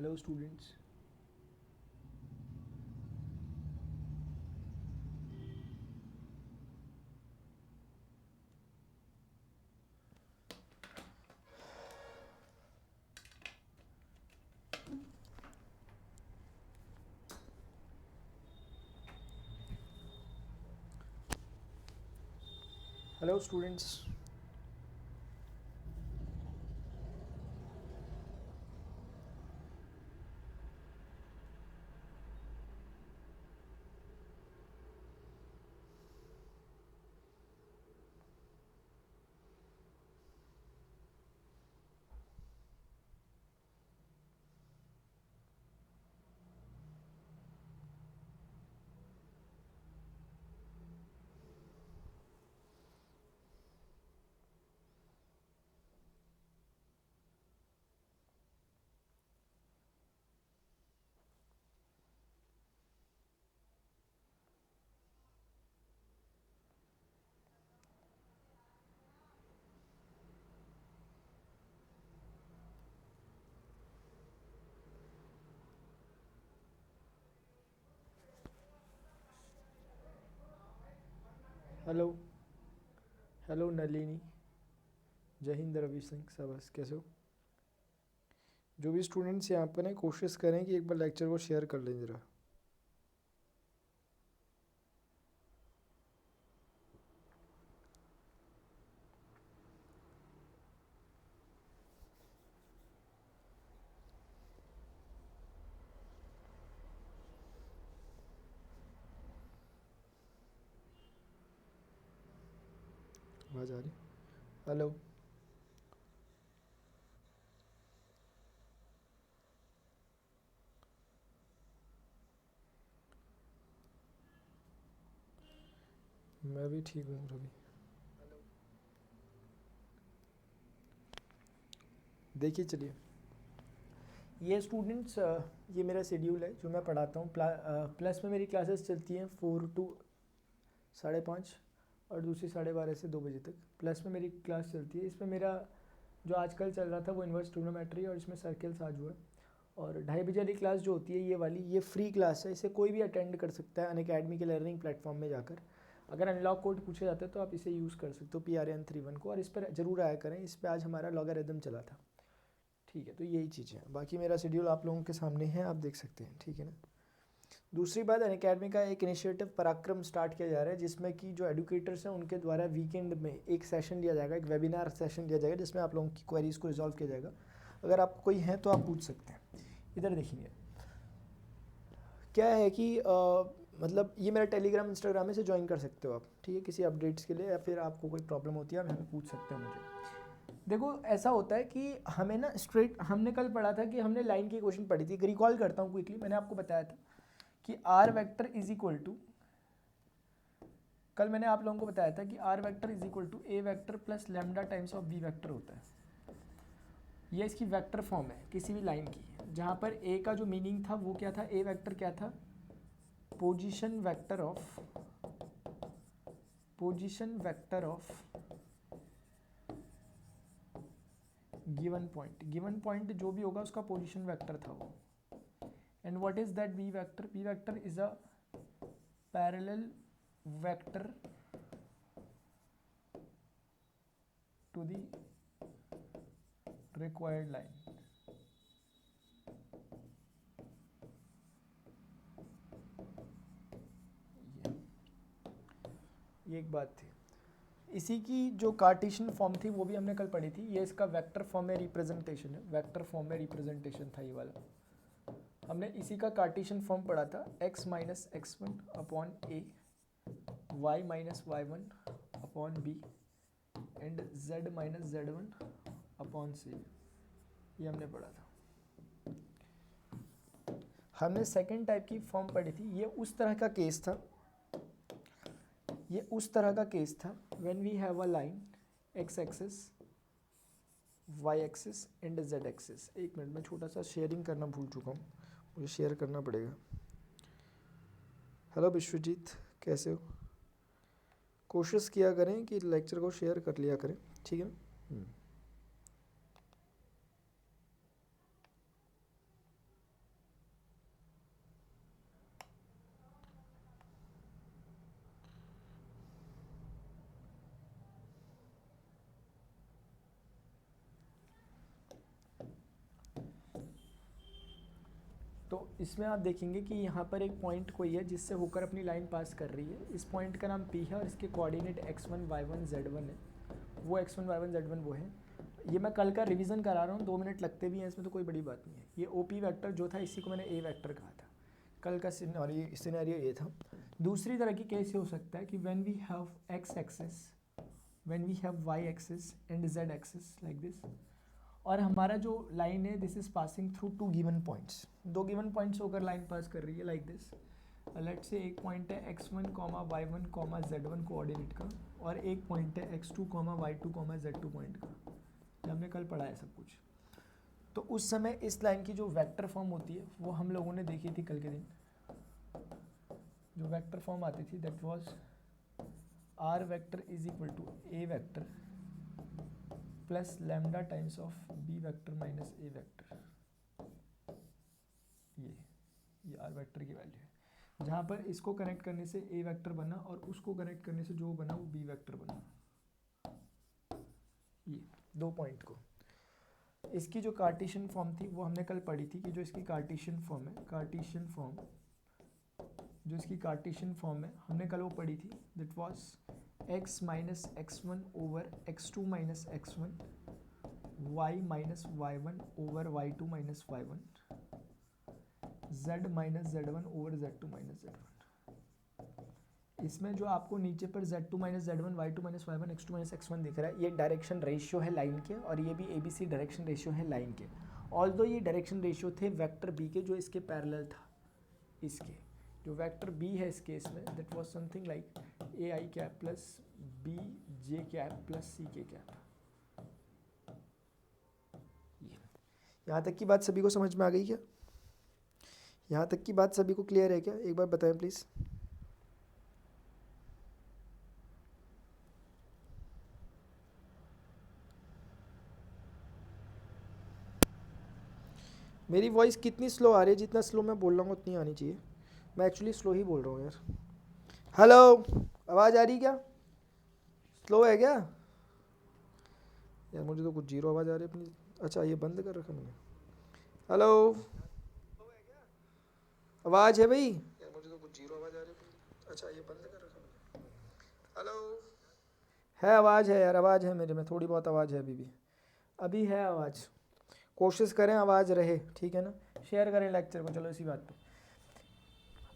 Hello students. Hello students. Hello hello Nalini, जय हिंद रवि सिंह सबस, कैसे हो? जो भी स्टूडेंट्स यहाँ पर हैं कोशिश करें कि एक बार लेक्चर को शेयर कर लें ज़रा। आवाज़ आ रही? हेलो मैं भी ठीक हूँ रवि। देखिए चलिए, ये स्टूडेंट्स ये मेरा शेड्यूल है जो मैं पढ़ाता हूँ। प्लस में मेरी क्लासेस चलती हैं 4 to 5:30 और दूसरी 12:30 से 2 बजे तक। प्लस में मेरी क्लास चलती है। इसमें मेरा जो आजकल चल रहा था वो इन्वर्स ट्रिग्नोमेट्री और इसमें सर्कल्स आज हुआ है। और 2:30 बजे वाली क्लास जो होती है ये वाली, ये फ्री क्लास है, इसे कोई भी अटेंड कर सकता है अनअकैडमी के लर्निंग प्लेटफॉर्म में जाकर। अगर अनलॉक कोड पूछे जाते हैं तो आप इसे यूज़ कर सकते हो PRN31 को, और इस पर ज़रूर आया करें। इस पर आज हमारा लॉगरिदम चला था। ठीक है, तो यही चीज़ें हैं। बाकी मेरा शेड्यूल आप लोगों के सामने है, आप देख सकते हैं। ठीक है ना। दूसरी बात, अनअकैडमी का एक इनिशिएटिव पराक्रम स्टार्ट किया जा रहा है, जिसमें कि जो एडुकेटर्स हैं उनके द्वारा वीकेंड में एक सेशन लिया जाएगा, एक वेबिनार सेशन लिया जाएगा, जिसमें आप लोगों की क्वेरीज को रिजॉल्व किया जाएगा। अगर आपको कोई है तो आप पूछ सकते हैं। इधर देखिए, क्या है कि मतलब ये मेरा टेलीग्राम इंस्टाग्राम में से ज्वाइन कर सकते हो आप। ठीक है, किसी अपडेट्स के लिए या फिर आपको कोई प्रॉब्लम होती है आप यहाँ पे पूछ सकते हो मुझे। देखो ऐसा होता है कि हमें ना स्ट्रेट, हमने कल पढ़ा था कि हमने लाइन की क्वेश्चन पढ़ी थी। रिकॉल करता हूँ क्विकली, मैंने आपको बताया था कि R vector is equal to, कल मैंने आप लोगों को बताया था कि R vector is equal to A vector plus lambda times of B vector होता है। ये इसकी वेक्टर फॉर्म है किसी भी लाइन की, जहाँ पर ए का जो मीनिंग था वो क्या था, ए वेक्टर क्या था, position vector of, position vector of given point. Given point जो भी होगा उसका पोजीशन वेक्टर था वो। And what is that B vector? B vector is a parallel vector to the required line. ये एक बात थी। इसी की जो कार्टेशियन फॉर्म थी वो भी हमने कल पढ़ी थी। ये इसका वेक्टर फॉर्म में रिप्रेजेंटेशन है, वेक्टर फॉर्म में रिप्रेजेंटेशन था ये वाला। हमने इसी का कार्टेशियन फॉर्म पढ़ा था, x minus x1 upon A, y minus y1 upon B and z minus z1 upon C. ये हमने पढ़ा था। हमने सेकेंड टाइप की फॉर्म पढ़ी थी। ये उस तरह का केस था, ये उस तरह का केस था when we have a line x axis, y axis and z axis. एक मिनट में छोटा सा शेयरिंग करना भूल चुका हूँ, मुझे शेयर करना पड़ेगा। हेलो विश्वजीत, कैसे हो? कोशिश किया करें कि लेक्चर को शेयर कर लिया करें, ठीक है ना। इसमें आप देखेंगे कि यहाँ पर एक पॉइंट कोई है जिससे होकर अपनी लाइन पास कर रही है। इस पॉइंट का नाम P है और इसके कोऑर्डिनेट x1 y1 z1 है। वो x1 y1 z1 वो है। ये मैं कल का रिवीजन करा रहा हूँ, 2 मिनट लगते भी हैं इसमें, तो कोई बड़ी बात नहीं है। ये OP वेक्टर जो था इसी को मैंने A वेक्टर कहा था। कल का सिनेरियो ये था। दूसरी तरह की केस ये हो सकता है कि when we have x axis, when we have y axis and z axis like this, और हमारा जो लाइन है this is passing through 2 given points, 2 given points होकर लाइन पास कर रही है लाइक दिस। लेट्स से एक पॉइंट है x1, y1, z1 कोऑर्डिनेट का, और एक पॉइंट है x2, y2, z2 पॉइंट का। ये हमने कल पढ़ा है सब कुछ। तो उस समय इस लाइन की जो वेक्टर फॉर्म होती है वो हम लोगों ने देखी थी कल के दिन। जो वेक्टर फॉर्म आती थी that was r vector is equal to a vector plus lambda times of b vector minus a vector. ये r वेक्टर की वैल्यू है, जहाँ पर इसको कनेक्ट करने से a वेक्टर बना और उसको कनेक्ट करने से जो बना वो b वेक्टर बना। ये 2 पॉइंट को, इसकी जो कार्टेशियन फॉर्म थी वो हमने कल पढ़ी थी कि जो इसकी कार्टेशियन फॉर्म है, कार्टेशियन फॉर्म जो इसकी कार्टेशियन फॉर्म है हमने कल वो पढ़ी थी। That was x minus x1 over x2 minus x1, y minus y1 over y2 minus y1, z minus z1 over z2 minus z1। इसमें जो आपको नीचे पर z2 minus z1, y2 minus y1, x2 minus x1 दिख रहा है, ये direction ratio है लाइन के, और ये भी ABC डायरेक्शन रेशियो है लाइन के। ऑल्दो ये डायरेक्शन रेशियो थे वेक्टर b के जो इसके पैरेलल था। इसके जो वेक्टर b है इस केस में that was something like ai cap plus b j cap plus c k cap. यहाँ तक की बात सभी को समझ में आ गई क्या? यहाँ तक की बात सभी को क्लियर है क्या? एक बार बताएं प्लीज। मेरी वॉइस कितनी स्लो आ रही है? जितना स्लो मैं बोल रहा हूँ उतनी आनी चाहिए। मैं एक्चुअली स्लो ही बोल रहा हूँ यार। हेलो, आवाज़ आ रही क्या? स्लो है क्या यार? मुझे तो कुछ जीरो आवाज़ आ रही है अपनी। अच्छा ये बंद कर रखा मैंने। हेलो, आवाज़ है भाई? यार मुझे तो कुछ जीरो आवाज़ आ रही है। अच्छा ये बंद कर रखा मैंने। हेलो, है आवाज़ है यार, आवाज़ है मेरे में, थोड़ी बहुत आवाज़ है अभी भी, अभी है आवाज़। कोशिश करें आवाज़ रहे, ठीक है ना? शेयर करें लेक्चर को। चलो इसी बात पे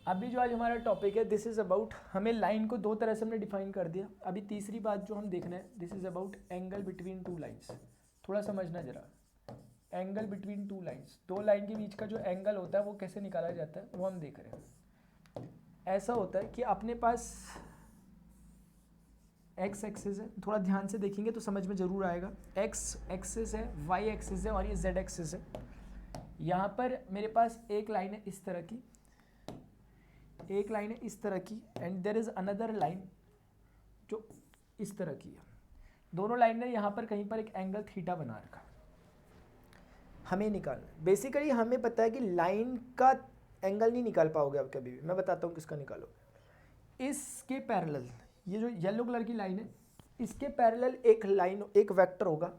अभी जो आज हमारा टॉपिक है दिस इज़ अबाउट, हमें लाइन को 2 तरह से हमने डिफाइन कर दिया। अभी तीसरी बात जो हम देखना है this is about angle between 2 lines. थोड़ा समझना जरा, एंगल बिटवीन 2 लाइन्स, 2 लाइन के बीच का जो एंगल होता है वो कैसे निकाला जाता है वो हम देख रहे हैं। ऐसा होता है कि अपने पास एक्स एक्सिस है, थोड़ा ध्यान से देखेंगे तो समझ में ज़रूर आएगा। एक्स एक्सिस है, वाई एक्सिस है और ये जेड एक्सिस है। यहाँ पर मेरे पास एक लाइन है इस तरह की, एक लाइन है इस तरह की, and there is another line जो इस तरह की है। दोनों लाइन ने यहाँ पर कहीं पर एक एंगल थीटा बना रखा, हमें निकालना। बेसिकली हमें पता है कि लाइन का एंगल नहीं निकाल पाओगे आप कभी भी। मैं बताता हूँ किसका निकालोगे। इसके पैरेलल, ये जो येलो कलर की लाइन है इसके पैरेलल एक लाइन, एक वेक्टर होगा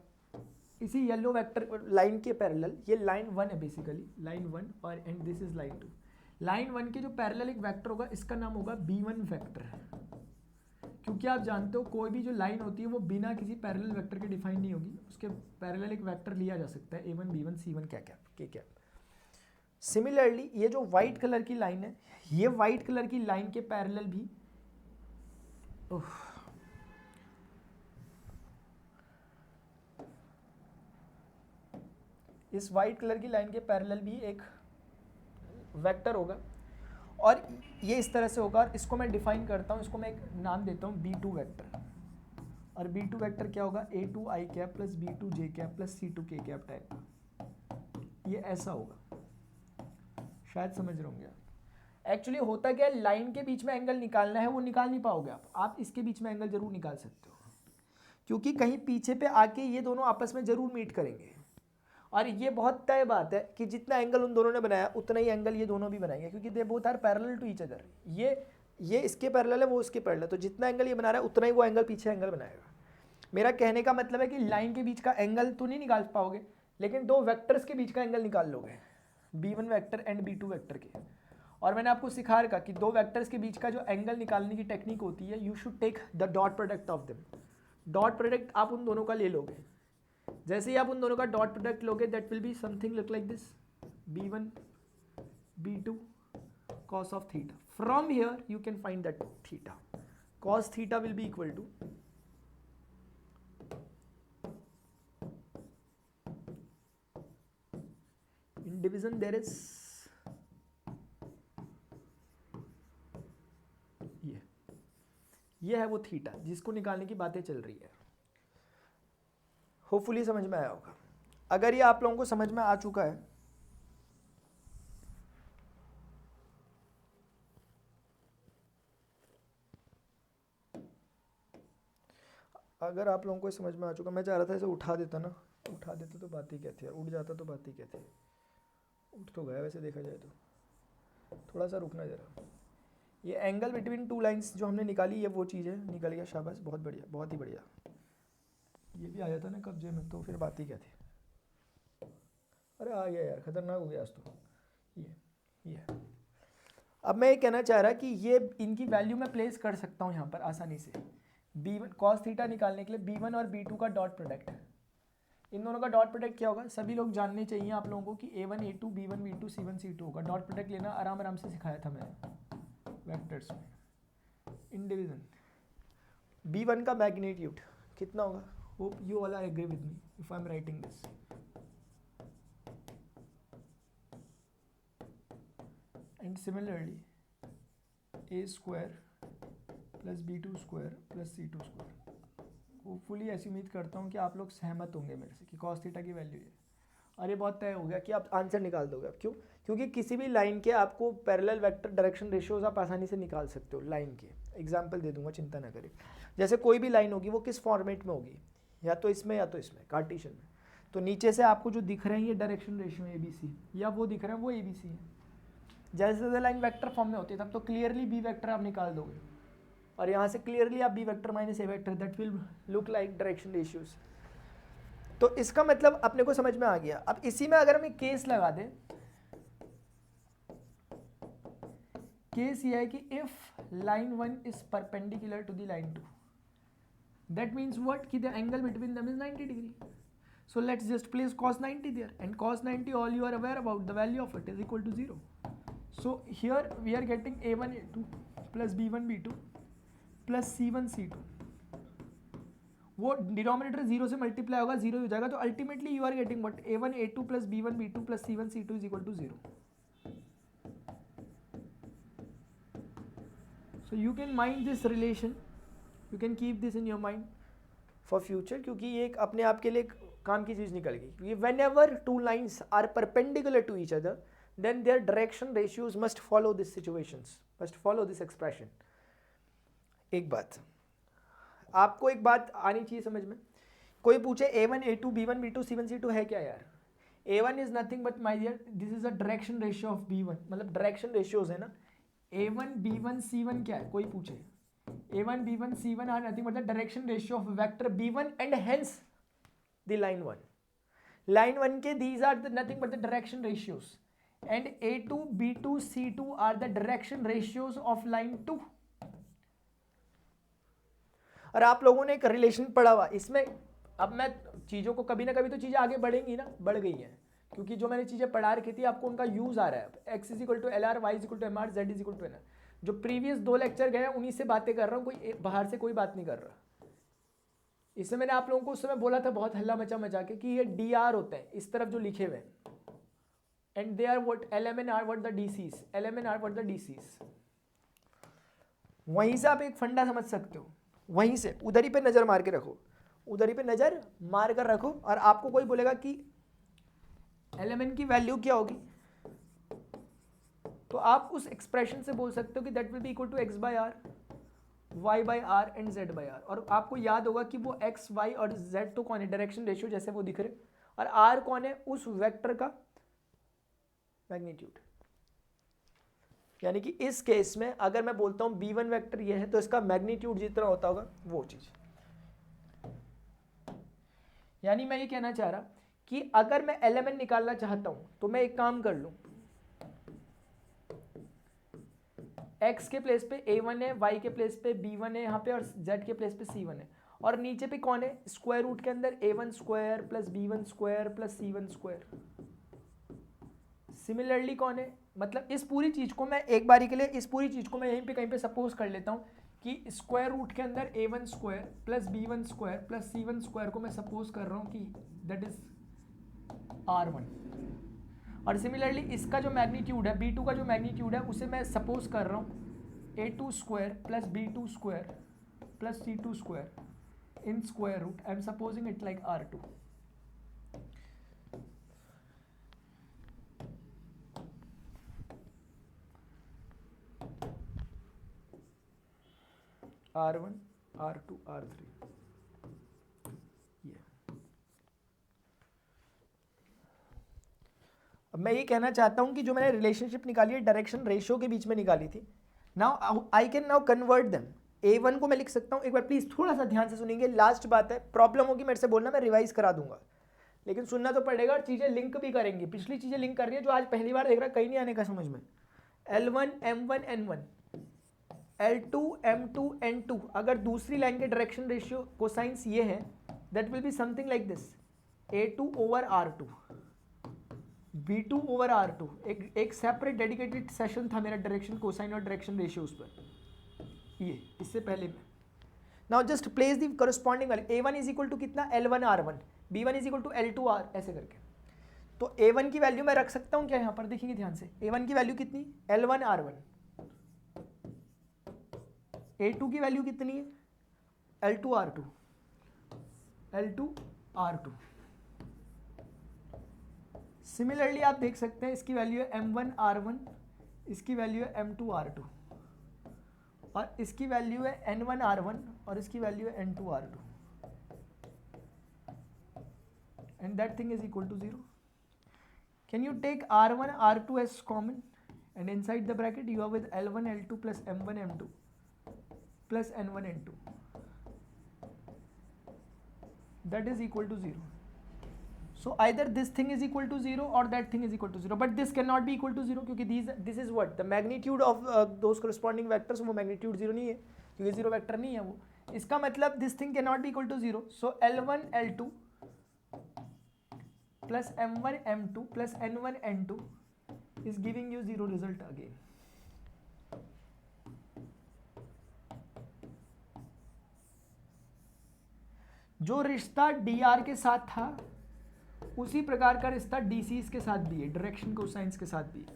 इसी येलो वेक्टर लाइन के पैरेलल। ये लाइन 1 है बेसिकली, लाइन 1, और and this is line 2। Line 1 के जो पैरेलल एक वेक्टर होगा इसका नाम होगा b1 वेक्टर, क्योंकि आप जानते हो कोई भी जो लाइन होती है वो बिना किसी पैरेलल वेक्टर के डिफाइन नहीं होगी। उसके पैरेलल एक वेक्टर लिया जा सकता है a1 b1 c1 क्या कैप के कैप। सिमिलरली ये जो व्हाइट कलर की लाइन है, ये व्हाइट कलर की लाइन के पैरेलल भी इस व्हाइट कलर की लाइन के पैरेलल भी एक वेक्टर होगा, और ये इस तरह से होगा। और इसको मैं डिफाइन करता हूँ, इसको मैं एक नाम देता हूँ b2 वेक्टर। और b2 वेक्टर क्या होगा? a2 i cap plus b2 j cap plus c2 k cap type का। ये ऐसा होगा, शायद समझ रहे होंगे आप। एक्चुअली होता क्या है, लाइन के बीच में एंगल निकालना है वो निकाल नहीं पाओगे आप इसके बीच में एंगल जरूर निकाल सकते हो, क्योंकि कहीं पीछे पे आके ये दोनों आपस में जरूर मीट करेंगे। और ये बहुत तय बात है कि जितना एंगल उन दोनों ने बनाया उतना ही एंगल ये दोनों भी बनाएंगे, क्योंकि they both are parallel to each other. ये इसके पैरेलल है, वो इसके पैरेलल है, तो जितना एंगल ये बना रहा है उतना ही वो एंगल पीछे एंगल बनाएगा। मेरा कहने का मतलब है कि लाइन के बीच का एंगल तो नहीं निकाल पाओगे, लेकिन 2 वेक्टर्स के बीच का एंगल निकाल लोगे। b1 vector and b2 vector के। और मैंने आपको सिखा रखा कि दो वेक्टर्स के बीच का जो एंगल निकालने की टेक्निक होती है, you should take the dot product of them. Dot product आप उन दोनों का ले लोगे, जैसे ही आप उन दोनों का डॉट प्रोडक्ट लोगे that will be something look like this, b1 b2 cos of theta. From here you can find that theta. Cos theta will be equal to in division there is ये है वो theta जिसको निकालने की बातें चल रही है। होपफुली समझ में आया होगा। अगर ये आप लोगों को समझ में आ चुका है, अगर आप लोगों को समझ में आ चुका, मैं चाह रहा था इसे उठा देता ना, उठा देता तो बात ही क्या थी यार, उठ जाता तो बात ही क्या थी। उठ तो गया वैसे देखा जाए तो, थोड़ा सा रुकना जरा। ये एंगल बिटवीन टू लाइंस जो हमने निकाली, ये वो चीज़ है, निकल गया, शाबाश, बहुत बढ़िया, बहुत ही बढ़िया। ये भी आ जाता ना कब्जे में तो फिर बात ही क्या थी। अरे आ गया यार, खतरनाक हो गया आज तो। ये अब मैं ये कहना चाह रहा कि ये इनकी वैल्यू मैं प्लेस कर सकता हूँ यहाँ पर आसानी से। b1 cos थीटा निकालने के लिए b1 और b2 का डॉट प्रोडक्ट, इन दोनों का डॉट प्रोडक्ट क्या होगा, सभी लोग जानने चाहिए आप लोगों को कि a1 a2 b1 b2 c1 c2 होगा। डॉट प्रोडक्ट लेना आराम आराम से सिखाया था मैंने वेक्टर्स में। इन डिवीजन b1 का मैग्नीट्यूड कितना होगा, hope you all are agree with me if I am writing this. And similarly a square plus b2 square plus c2 square. Hopefully ऐसी उम्मीद करता हूँ कि आप लोग सहमत होंगे मेरे से कि cos थीटा की वैल्यू है। और ये बहुत तय हो गया कि आप आंसर निकाल दोगे। क्यों? क्योंकि किसी भी लाइन के आपको पैरेलल वेक्टर डायरेक्शन रेशियोज आप आसानी से निकाल सकते हो। लाइन के एग्जांपल दे दूंगा, चिंता ना करें। जैसे कोई भी लाइन होगी वो किस फॉर्मेट में होगी, या तो इसमें या तो इसमें, कार्टेशियन में। तो नीचे से आपको जो दिख रहे हैं ये डायरेक्शन रेशियो ABC, या वो दिख रहा है वो ABC है। जैसे जैसे लाइन वेक्टर फॉर्म में होती है तब तो क्लियरली बी वेक्टर आप निकाल दोगे, और यहाँ से क्लियरली आप B vector minus A vector, that will look like direction ratios. तो इसका मतलब अपने को समझ में आ गया। अब इसी में अगर हम एक केस लगा दें, केस ये है कि if line 1 is perpendicular to the line 2, that means what, कि the angle between them is 90 degree. So let's just place cos 90 there, and cos 90 all you are aware about, the value of it is equal to 0. So here we are getting a1 a2 plus b1 b2 plus c1 c2. वो denominator 0 से multiply होगा, 0 हो जाएगा, तो ultimately you are getting what, a1 a2 plus b1 b2 plus c1 c2 is equal to 0. So you can mind this relation, you can keep this in your mind for future, क्योंकि ये एक अपने आप के लिए काम की चीज निकल गई। whenever two lines are perpendicular to each other, then their direction ratios must follow these situations, must follow this expression. एक बात आपको, एक बात आनी चाहिए समझ में। कोई पूछे a1 a2 b1 b2 c1 c2 है क्या यार? a1 is nothing but my dear, this is a direction ratio of b1, मतलब डायरेक्शन रेशियोज है ना। a1 b1 c1 क्या है, कोई पूछे a1 b1 c1 are nothing but the direction ratio of vector b1 and hence the line 1. Line 1 के these are the nothing but the direction ratios, and a2 b2 c2 are the direction ratios of line 2. और आप लोगों ने एक relation पढ़ा हुआ इसमें। अब मैं चीज़ों को, कभी ना कभी तो चीज़ें आगे बढ़ेंगी ना, बढ़ गई हैं, क्योंकि जो मैंने चीज़ें पढ़ा रखी थी आपको उनका यूज़ आ रहा है। x is equal to LR, y is equal to MR, z is equal to NR। जो प्रीवियस 2 लेक्चर गए उन्हीं से बातें कर रहा हूँ, कोई बाहर से कोई बात नहीं कर रहा। इससे मैंने आप लोगों को उस समय बोला था बहुत हल्ला मचा मचा के कि ये DR होते हैं इस तरफ जो लिखे हुए, and they are what LM and R what the DCs, LM and R what the DCs। वहीं से आप एक फंडा समझ सकते हो, वहीं से उधर ही पे नजर मार के रखो, उधर ही पे नजर मार कर रखो, और आपको कोई बोलेगा कि LMN की वैल्यू क्या होगी, तो आप उस एक्सप्रेशन से बोल सकते हो कि that will be equal to x by R, y by R and z by R. और आपको याद होगा कि वो x, y और z तो कौन है, डायरेक्शन रेशियो जैसे वो दिख रहे, और r कौन है, उस वेक्टर का मैग्नीट्यूड। यानी कि इस केस में अगर मैं बोलता हूं b1 वेक्टर ये है तो इसका मैग्नीट्यूड जितना होता होगा वो चीज। यानी मैं ये कहना चाह रहा कि अगर मैं LMN निकालना चाहता हूं तो मैं एक काम कर लूं, x के प्लेस पे A1 है, y के प्लेस पे B1 है यहाँ पे, और z के प्लेस पे C1 है, और नीचे पे कौन है, स्क्वायर रूट के अंदर A1 square plus B1 square plus C1 square. Similarly कौन है, मतलब इस पूरी चीज को मैं एक बारी के लिए, इस पूरी चीज को मैं यहीं पे कहीं पे सपोज कर लेता हूँ कि स्क्वायर रूट के अंदर A1 square plus B1 square plus C1 square को मैं सपोज कर रहा हूँ कि दैट इज R1। और सिमिलरली इसका जो मैग्नीट्यूड है, B2 का जो मैग्नीट्यूड है, उसे मैं सपोज कर रहा हूँ A2 square plus B2 square plus C2 square in square root, I am supposing it like R2। R1 R2 R3 ये। अब मैं ये कहना चाहता हूं कि जो मैंने रिलेशनशिप निकाली है डायरेक्शन रेशियो के बीच में निकाली थी, now I can now convert them. A1 को मैं लिख सकता हूं, एक बार प्लीज थोड़ा सा ध्यान से सुनेंगे, लास्ट बात है, प्रॉब्लम होगी मेरे से बोलना, मैं रिवाइज करा दूंगा, लेकिन सुनना तो पड़ेगा और चीजें लिंक भी करेंगे, पिछली चीजें लिंक कर रही है जो आज पहली बार देख रहा है, कहीं नहीं आने का समझ में। L1 M1 N1 L2 M2 N2, अगर दूसरी लाइन के डायरेक्शन रेशियो कोसाइंस ये है, that will be something like this, A2 over R2 B2 over R2। एक सेपरेट डेडिकेटेड सेशन था मेरा डायरेक्शन कोसाइन और डायरेक्शन रेशियो उस पर, ये इससे पहले में। Now just place the corresponding value, A1 is equal to कितना, L1 R1, B1 is equal to L2 R, ऐसे करके। तो A1 की वैल्यू मैं रख सकता हूं क्या, यहां पर देखिए ध्यान से, A1 की वैल्यू कितनी, L1 R1, A2 की वैल्यू कितनी है, L2 R2, L2 R2। Similarly आप देख सकते हैं इसकी वैल्यू है M1 R1, इसकी वैल्यू है M2 R2, और इसकी वैल्यू है N1 R1 और इसकी वैल्यू है N2 R2, and that thing is equal to 0। Can you take R1 R2 as common, and inside the bracket you are with L1 L2 plus M1 M2 plus N1 N2, that is equal to 0. So either this thing is equal to 0 or that thing is equal to 0, but this cannot be equal to 0 क्योंकि this is what the magnitude of those corresponding vectors, वो magnitude 0 नहीं है क्योंकि 0 vector नहीं है वो, इसका मतलब this thing cannot be equal to 0, so L1 L2 plus M1 M2 plus N1 N2 is giving you 0 result again। जो रिश्ता dr के साथ था उसी प्रकार का रिश्ता dc's के साथ भी है, डायरेक्शन कोसाइंस के साथ भी है।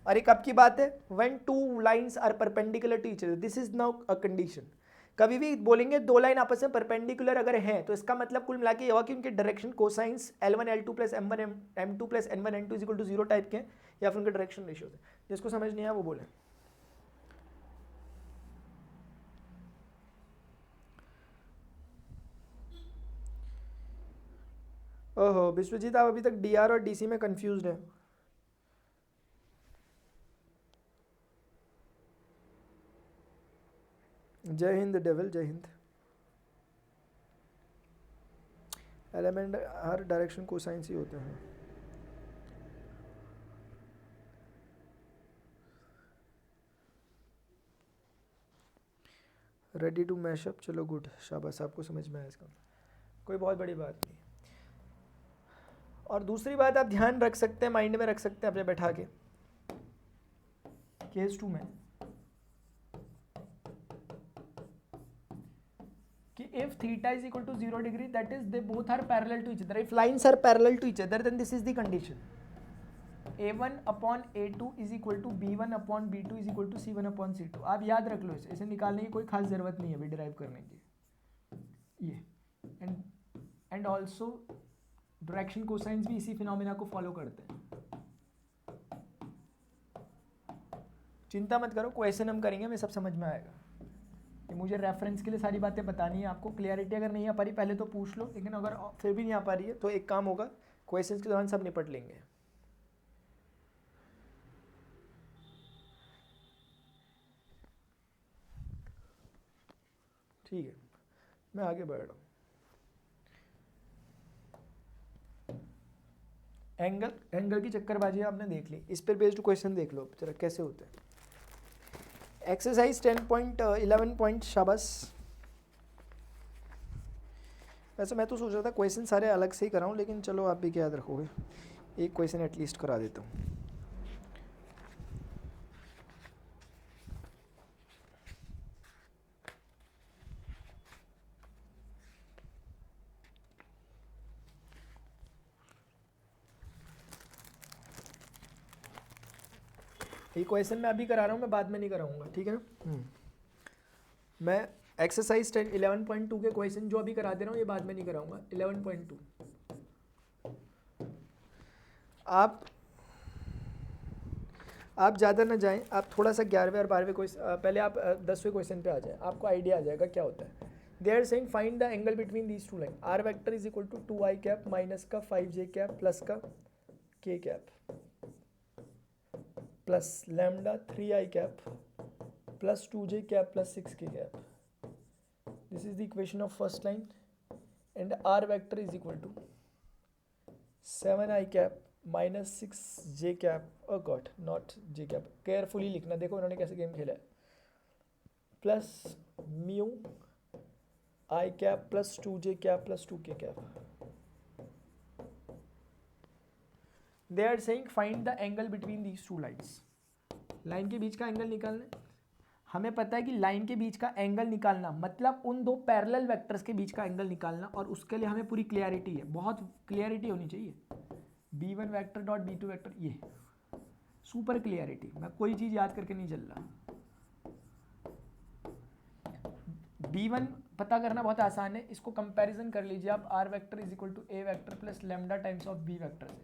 और एक कब की बात है, when two lines are perpendicular to each other, this is now a condition। कभी भी बोलेंगे दो लाइन आपस में परपेंडिकुलर अगर हैं तो इसका मतलब कुल मिला के ये होगा कि उनके direction cosines L1 L2 plus M1 M2 plus N1 N2 is equal to 0 type के हैं, या फिर उनके डायरेक्शन रेशियो है। जिसको समझ नहीं आया वो बोले। ओहो विश्वजीत, आप अभी तक DR और DC में कंफ्यूज्ड है। जय हिंद डेविल, जय हिंद। एलिमेंट हर डायरेक्शन कोसाइंस ही होते हैं। रेडी टू मैशअप, चलो गुड, शाबाश, आपको समझ में आया इसका, कोई बहुत बड़ी बात नहीं। और दूसरी बात आप ध्यान रख सकते हैं, माइंड में रख सकते हैं अपने बैठा के, केस 2 में कि if theta is equal to 0 degree, that is they both are parallel to each other, if lines are parallel to each other, then this is the condition, A1 upon A2 is equal to B1 upon B2 is equal to C1 upon C2। आप याद रख लो इसे निकालने की कोई खास ज़रूरत नहीं है अभी डिराइव करने की। ये एंड ऑल्सो डायरेक्शन कोसाइंस भी इसी फिनोमेना को फॉलो करते हैं। चिंता मत करो, क्वेश्चन हम करेंगे, हमें सब समझ में आएगा। कि मुझे रेफरेंस के लिए सारी बातें बतानी है आपको, क्लियरिटी अगर नहीं आ पा रही पहले तो पूछ लो, लेकिन अगर फिर भी नहीं आ पा रही है तो एक काम होगा, क्वेश्चंस के दौरान सब निपट लेंगे। ठीक है, मैं आगे बढ़ रहा हूँ। एंगल की चक्करबाजी आपने देख ली, इस पर बेस्ड क्वेश्चन देख लो जरा कैसे होते हैं। एक्सरसाइज 10.11 शाबाश। वैसे मैं तो सोच रहा था क्वेश्चन सारे अलग से ही कराऊं, लेकिन चलो आप भी क्या याद रखोगे, एक क्वेश्चन एटलीस्ट करा देता हूँ। ये क्वेश्चन मैं अभी करा रहा हूँ, मैं बाद में नहीं कराऊंगा, ठीक है ना। मैं एक्सरसाइज 11.2 के क्वेश्चन जो अभी करा दे रहा हूँ ये बाद में नहीं कराऊंगा। 11.2 आप ज़्यादा ना जाएं, आप थोड़ा सा 11वें और 12वें क्वेश्चन, पहले आप 10वें क्वेश्चन पे आ जाएं, आपको आइडिया आ जाएगा क्या होता है। They are saying find the angle between these two line. R vector is equal to 2i cap minus का 5j कैप प्लस का k cap plus lambda 3i cap plus 2j cap plus 6k cap. This is the equation of first line and r vector is equal to 7i cap minus 6j cap, oh god not j cap, carefully लिखना, देखो उन्होंने कैसे game खेला है, plus mu i cap plus 2j cap plus 2k cap। They are saying find the angle between these two lines। Line के बीच का angle निकालना है। हमें पता है कि लाइन के बीच का एंगल निकालना मतलब उन दो पैरेलल वेक्टर्स के बीच का एंगल निकालना, और उसके लिए हमें पूरी क्लियरिटी है, बहुत क्लियरिटी होनी चाहिए। b1 vector dot b2 vector, ये सुपर क्लियरिटी, मैं कोई चीज़ याद करके नहीं चल रहा। b1 पता करना बहुत आसान है, इसको कंपैरिजन कर लीजिए आप, r vector is equal to a vector plus lambda times of b vector से।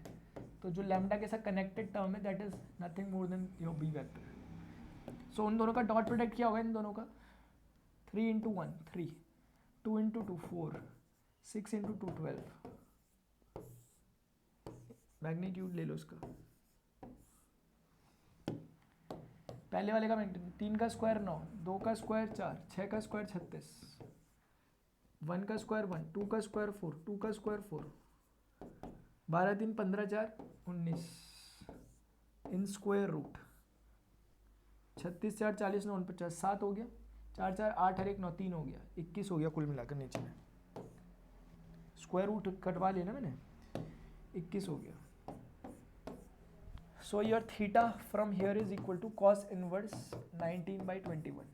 तो जो लैम्डा के साथ कनेक्टेड टर्म है that is nothing more than your b vector. So उन दोनों का डॉट प्रोडक्ट क्या होगा, इन दोनों का 3 इंटू 1 3, 2 इंटू 2 4, 6 इंटू 2 12। मैग्नीट्यूड ले लो इसका, पहले वाले का मैग्नीट्यूड 3 का स्क्वायर 9, 2 का स्क्वायर 4, 6 का स्क्वायर 36, 1 का स्क्वायर 1, 2 का स्क्वायर 4, 2 का स्क्वायर 4, 12 3 15 4 19 इन स्क्वायर रूट 36 4 40 9 49 7 हो गया, 4 4 8 और 1 9 3 हो गया, 21 हो गया कुल मिलाकर नीचे में। स्क्वायर रूट कटवा लिया ना मैंने, 21 हो गया। So your theta from here is equal to cos inverse 19/21।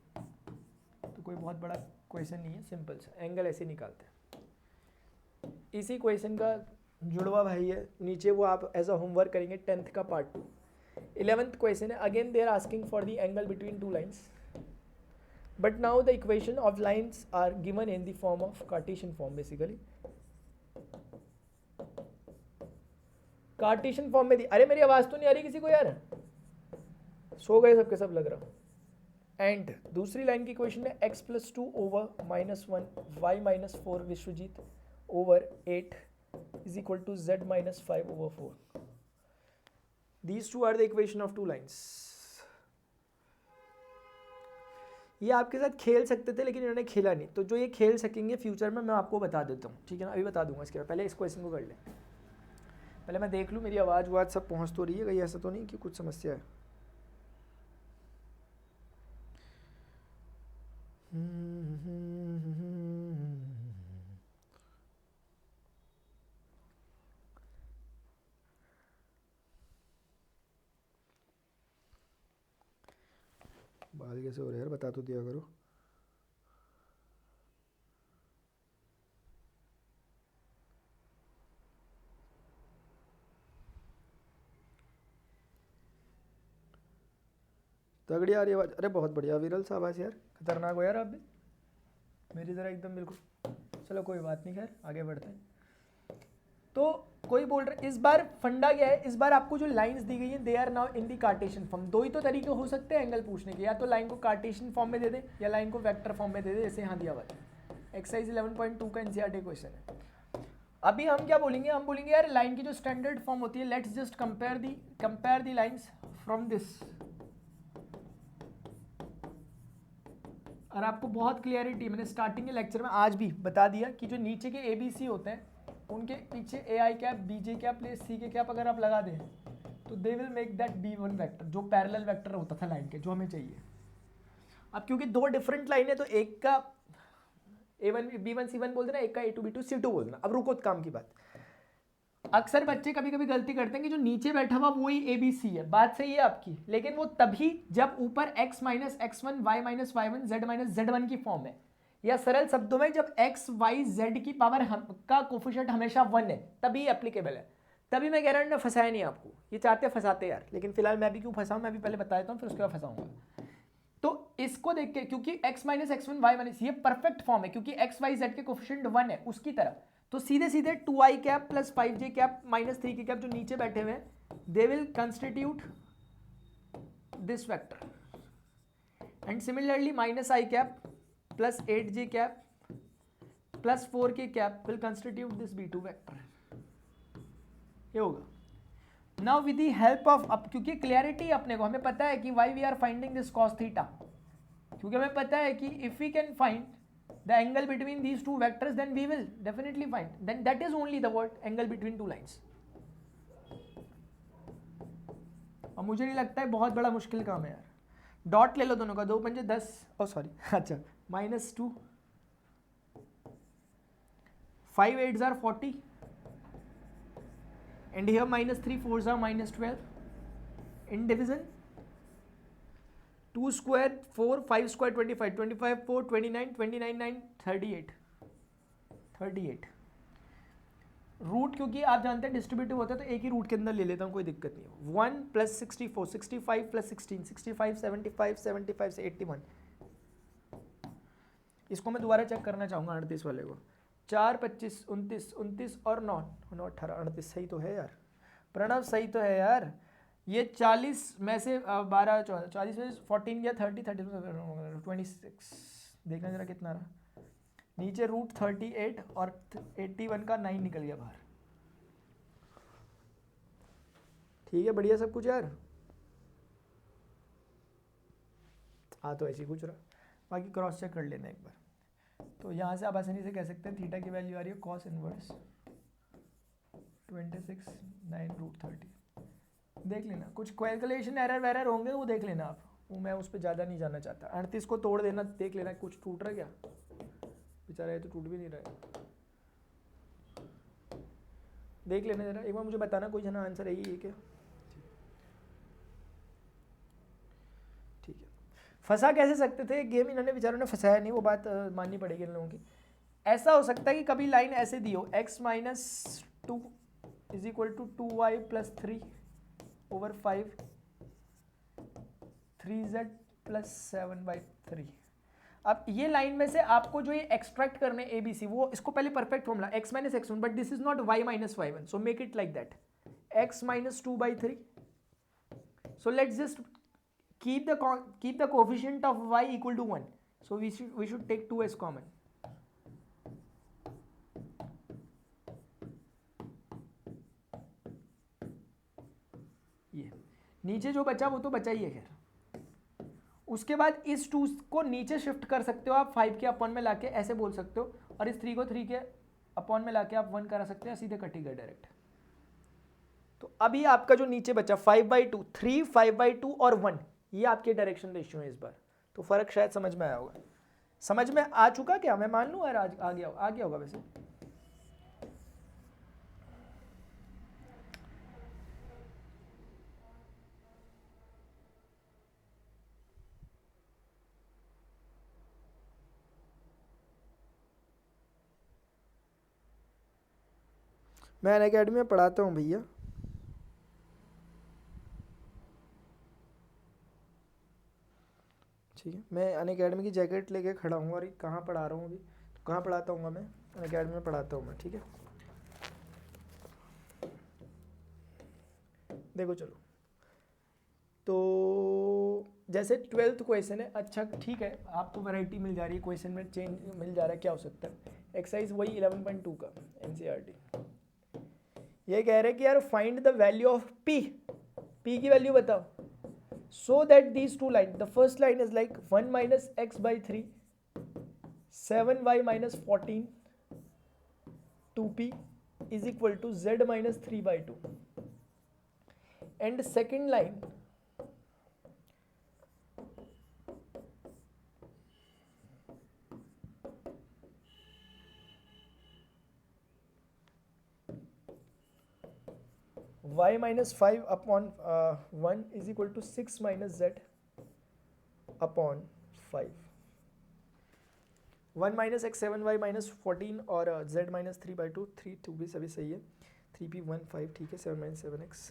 तो कोई बहुत बड़ा क्वेश्चन नहीं है, सिंपल सा एंगल ऐसे निकालते हैं। इसी क्वेश्चन का जुड़वा भाई है नीचे, वो आप एज अ होमवर्क करेंगे 10th का पार्ट 2। 11th क्वेश्चन है, again they are asking for the angle between two lines, but now the equation of lines are given in the form of Cartesian form. Basically Cartesian form में दी, अरे मेरी आवाज तो नहीं आ रही किसी को यार, सो गए सबके सब लग रहा। एंड दूसरी लाइन की इक्वेशन में x plus 2 over -1 y minus 4 Vishwajit over 8 is equal to z minus 5 over 4. These two are the equation of two lines. ये आपके साथ खेल सकते थे लेकिन इन्होंने खेला नहीं, तो जो ये खेल सकेंगे फ्यूचर में मैं आपको बता देता हूँ, ठीक है ना। अभी बता दूंगा इसके बाद, पहले इस क्वेश्चन को कर लें, पहले मैं देख लूँ मेरी आवाज़ वाज सब पहुँच तो रही है, कहीं ऐसा तो नहीं कि कुछ समस्या है। बाल कैसे हो रहे हैं यार, बता तो दिया करो। तगड़ी आ रही आवाज़, अरे बहुत बढ़िया विरल सा आवाज़ यार, खतरनाक हो यार आप भी, मेरी ज़रा एकदम बिल्कुल। चलो कोई बात नहीं, खैर आगे बढ़ते हैं। तो कोई बोल रहा है, इस बार फंडा क्या है, इस बार आपको जो लाइंस दी गई हैं they are now in the Cartesian form. दो ही तो तरीके हो सकते हैं एंगल पूछने के, या तो लाइन को कार्टेशियन फॉर्म में दे दे या लाइन को वेक्टर फॉर्म में दे दे, जैसे यहाँ दिया हुआ है। एक्सरसाइज 11.2 का एनसीईआरटी क्वेश्चन है। अभी हम क्या बोलेंगे, हम बोलेंगे यार लाइन की जो स्टैंडर्ड फॉर्म होती है, let's just compare the lines from this. और आपको बहुत क्लियरिटी, मैंने स्टार्टिंग के लेक्चर में आज भी बता दिया कि जो नीचे के ABC होते हैं उनके पीछे A I cap B J cap plus C K cap अगर आप लगा दें तो they will make that B one vector, जो पैरेलल वैक्टर होता था लाइन के, जो हमें चाहिए। अब क्योंकि दो डिफरेंट लाइन है तो एक का A1 B1 C1 बोल देना, एक का A2 B2 C2 बोल देना। अब रुको काम की बात, अक्सर बच्चे कभी कभी गलती करते हैं कि जो नीचे बैठा हुआ वही ABC है, बात सही है आपकी, लेकिन वो तभी जब ऊपर x minus x1 y minus y1 z minus z1 की फॉर्म है, या सरल शब्दों में जब x y z की पावर का कोफिशिएंट हमेशा 1 है तभी एप्लीकेबल है। तभी मैं कह रहा हूँ ना, फंसाया नहीं आपको, ये चाहते फंसाते यार, लेकिन फिलहाल मैं भी क्यों फंसाऊँ, मैं भी पहले बता देता हूँ फिर उसके बाद फंसाऊंगा। तो इसको देख के, क्योंकि x minus x1 y minus, ये परफेक्ट फॉर्म है क्योंकि x y z के कोफिशिएंट 1 है उसकी तरह, तो सीधे सीधे 2i cap plus 5j cap minus 3 के कैप जो नीचे बैठे हुए हैं, they will constitute this vector, and similarly minus i cap plus 8j cap plus 4 K cap will constitute this b2 vector. ये होगा now with the help of, अब क्योंकि क्लियरिटी अपने को, हमें पता है कि why we are finding this cos theta, क्योंकि हमें पता है कि if we can find the angle between these two vectors then we will definitely find, then that is only the word angle between two lines. और मुझे नहीं लगता है बहुत बड़ा मुश्किल काम है यार, डॉट ले लो दोनों का, 2 पंजे 10, ओ सॉरी अच्छा -2, 5 8s are 40, and here -3 4s are -12, in division 2 square 4 5 square 25 25 4 29 29 9 38 root, क्योंकि आप जानते हैं डिस्ट्रीब्यूटिव होता है तो एक ही रूट के अंदर ले लेता हूँ, कोई दिक्कत नहीं है। 1 + 64 65 + 16 65 75 75 से 81, इसको मैं दोबारा चेक करना चाहूँगा 38 वाले को, 4 25 29 29 और 9 9 18 38 सही तो है यार, प्रणव सही तो है यार। ये 40 में से 12 40 में 14 गया 30 30 26, देखना जरा कितना रहा, नीचे रूट 38 और 81 का 9 निकल गया बाहर। ठीक है, बढ़िया सब कुछ यार, हाँ तो ऐसे ही कुछ रहा, बाकी क्रॉस चेक कर लेना एक बार। तो यहाँ से आप आसानी से कह सकते हैं थीटा की वैल्यू आ रही है cos इनवर्स 26 9√30, देख लेना, कुछ कैलकुलेशन एरर वेरर होंगे वो देख लेना आप, वो मैं उस पर ज़्यादा नहीं जाना चाहता। 38 को तोड़ देना, देख लेना कुछ टूट रहा है क्या, बेचारा ये तो टूट भी नहीं रहा है, देख लेना जरा एक बार, मुझे बताना कोई जना आंसर यही है क्या। ठीक है, फंसा कैसे सकते थे, गेम इन्होंने बेचारों ने फंसाया नहीं, वो बात माननी पड़ेगी इन लोगों की। ऐसा हो सकता है कि कभी लाइन ऐसे दी हो, x - 2 = 2y + 3 over 5 3z + 7/3। अब ये लाइन में से आपको जो ये एक्सट्रैक्ट करने ABC, वो इसको पहले perfect formula x - x1, but this is not y - y1, so make it like that, x - 2/3, so let's just keep the coefficient of y equal to 1, so we should take 2 as common। ये नीचे जो बचा वो तो बचा ही है खैर, उसके बाद इस 2 को नीचे शिफ्ट कर सकते हो आप 5 के अपॉन में लाके, ऐसे बोल सकते हो, और इस 3 को 3 के अपॉन में लाके आप 1 करा सकते हैं, सीधे कटी गए डायरेक्ट। तो अभी आपका जो नीचे बचा 5/2 3 5/2 और 1, ये आपके डायरेक्शन रेशियो है इस बार, तो फर्क शायद समझ में आया होगा। समझ में आ चुका क्या, मैं मान लूँ यार आ गया होगा वैसे। मैं अनअकैडमी में पढ़ाता हूँ भैया, ठीक है, मैं अनअकैडमी की जैकेट लेके खड़ा हूँ, और कहाँ पढ़ा रहा हूँ अभी, तो कहाँ पढ़ाता हूँ मैं, अनअकैडमी में पढ़ाता हूँ मैं, ठीक है। देखो चलो, तो जैसे 12th क्वेश्चन है, अच्छा ठीक है, आपको वैरायटी मिल जा रही है, क्वेश्चन में चेंज मिल जा रहा है, क्या हो सकता है, एक्सरसाइज वही 11.2 का NCERT, ये कह रहे हैं कि यार find the value of P की वैल्यू बताओ, so that these two lines, the first line is like 1 - x/3 7y - 14 2p is equal to z minus 3/2, and second line y minus 5 upon 1 is equal to 6 minus z upon 5. 1 minus x 7y minus 14 और z minus 3/2, 3 2 भी सभी सही है, 3p 1 5, ठीक है, 7 minus 7x।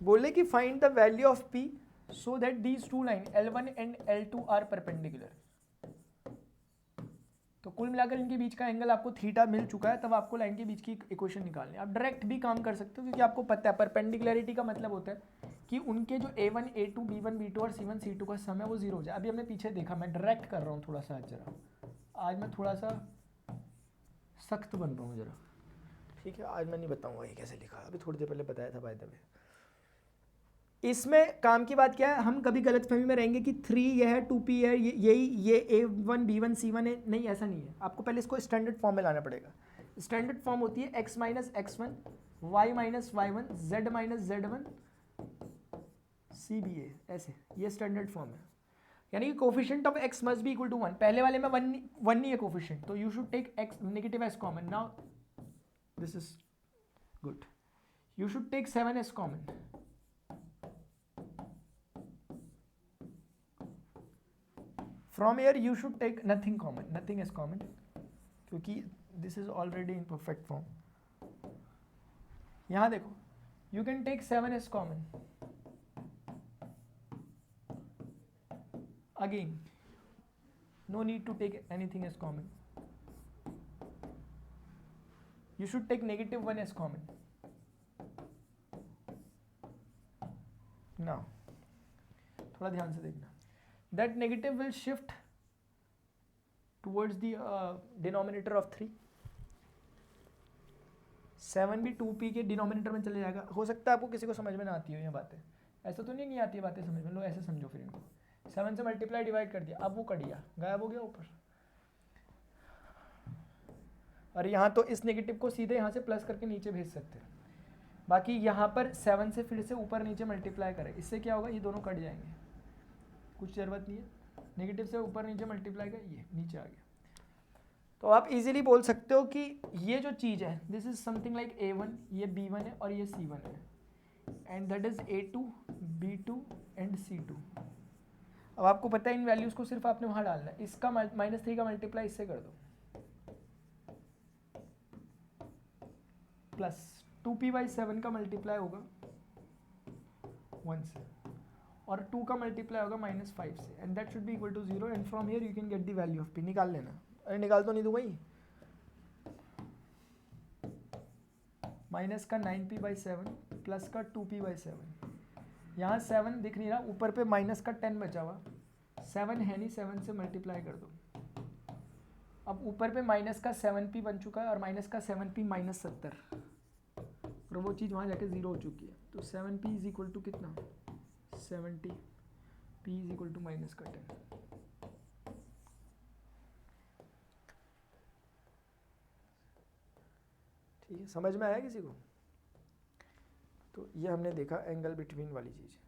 बोले कि find the value of p so that these two line L1 and L2 are perpendicular. तो कुल मिलाकर इनके बीच का एंगल आपको थीटा मिल चुका है, तब आपको लाइन के बीच की इक्वेशन निकालनी है। आप डायरेक्ट भी काम कर सकते हो क्योंकि आपको पता है परपेंडिकुलरिटी का मतलब होता है कि उनके जो A1 A2 B1 B2 और C1 C2 का सम है वो 0 हो जाए। अभी हमने पीछे देखा, मैं डायरेक्ट कर रहा हूँ थोड़ा सा, जरा आज मैं थोड़ा सा सख्त बन रहा हूँ जरा, ठीक है। आज मैं नहीं बताऊँगा ये कैसे लिखा, अभी थोड़ी देर पहले बताया था बाय द वे। इसमें काम की बात क्या है, हम कभी गलतफहमी में रहेंगे कि 3 ये है, 2p है, ये A1 B1 C1 है, नहीं ऐसा नहीं है। आपको पहले इसको स्टैंडर्ड फॉर्म में लाना पड़ेगा। स्टैंडर्ड फॉर्म होती है x minus x1 y minus y1 z minus z1 CBA, ऐसे ये स्टैंडर्ड फॉर्म है। यानी कि coefficient of x must be equal to 1। पहले वाले में 1 नहीं है कोफिशिएंट, तो you should take x negative s common. Now this is good, you should take 7s common. From here you should take nothing common, nothing is common, क्योंकि this is already in perfect form। यहाँ देखो, you can take 7s common। Again, no need to take anything as common। You should take negative 1 as common। Now, थोड़ा ध्यान से देखना। That negative will shift towards the denominator of 3। 7 भी 2p के denominator में चले जाएगा। हो सकता है आपको किसी को समझ में ना आती हो ये बातें, ऐसा तो नहीं आती है बातें समझ में, लो ऐसे समझो फिर इनको। 7 से मल्टीप्लाई डिवाइड कर दिया, अब वो कट गया, गायब हो गया ऊपर। और यहाँ तो इस नेगेटिव को सीधे यहाँ से प्लस करके नीचे भेज सकते हैं। बाकी यहाँ पर 7 से फिर से ऊपर नीचे मल्टीप्लाई करें, इससे क्या होगा, ये दोनों कट जाएंगे, कुछ ज़रूरत नहीं है। नेगेटिव से ऊपर नीचे मल्टीप्लाई कर, ये नीचे आ गया। तो आप इजीली बोल सकते हो कि ये जो चीज़ है, this is something like A1, ये B1 है और ये C1 है, and that is A2 B2 and C2। अब आपको पता है इन वैल्यूज़ को सिर्फ आपने वहाँ डालना है। इसका -3 का मल्टीप्लाई इससे कर दो, प्लस 2p/7 का मल्टीप्लाई होगा 1 से, और 2 का मल्टीप्लाई होगा -5 से, and that should be equal to 0। And from here you can get the value of p। निकाल लेना। अरे निकाल तो नहीं दूंगा ही, माइनस का 9p/7 प्लस का 2p/7। यहाँ 7 दिख नहीं रहा, ऊपर पे माइनस का 10 बचा हुआ, 7 है नहीं, 7 से मल्टीप्लाई कर दो। अब ऊपर पे माइनस का 7p बन चुका है और माइनस का 7p -70, और वो चीज़ वहाँ जाके 0 हो चुकी है। तो 7p इज इक्वल टू कितना, 70, p is equal to minus का 10। ठीक है, समझ में आया किसी को? तो ये हमने देखा एंगल बिटवीन वाली चीज़।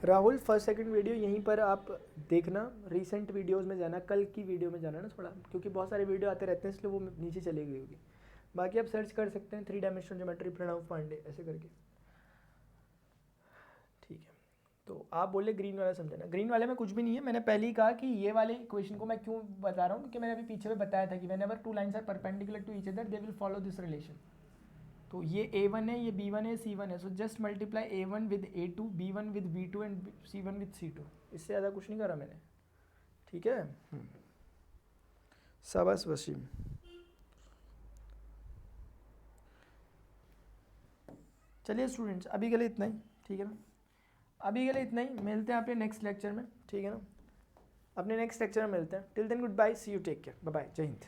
राहुल, फर्स्ट सेकंड वीडियो यहीं पर आप देखना, रीसेंट वीडियोस में जाना, कल की वीडियो में जाना ना थोड़ा, क्योंकि बहुत सारे वीडियो आते रहते हैं इसलिए वो नीचे चली गई होगी। बाकी आप सर्च कर सकते हैं 3 डायमेंशनल ज्योमेट्री प्रणव पांडे ऐसे करके। ठीक है, तो आप बोले ग्रीन वाला समझाना। ग्रीन वाले में कुछ भी नहीं है, मैंने पहले ही कहा कि ये वाले इक्वेशन को मैं क्यों बता रहा हूँ, क्योंकि मैंने अभी पीछे में बताया था कि whenever 2 lines are perpendicular to each other they will follow this relation. तो ये A1 है, ये B1 है, C1 है, so just multiply A1 with A2, B1 with B2 and C1 with C2। इससे ज़्यादा कुछ नहीं करा मैंने, ठीक है। शाबाश वसीम। चलिए स्टूडेंट्स, अभी के लिए इतना ही, ठीक है ना। अभी के लिए इतना ही, मिलते हैं अपने नेक्स्ट लेक्चर में, ठीक है ना, अपने नेक्स्ट लेक्चर में मिलते हैं। Till then good bye, see you, take care, bye bye, जय हिंद।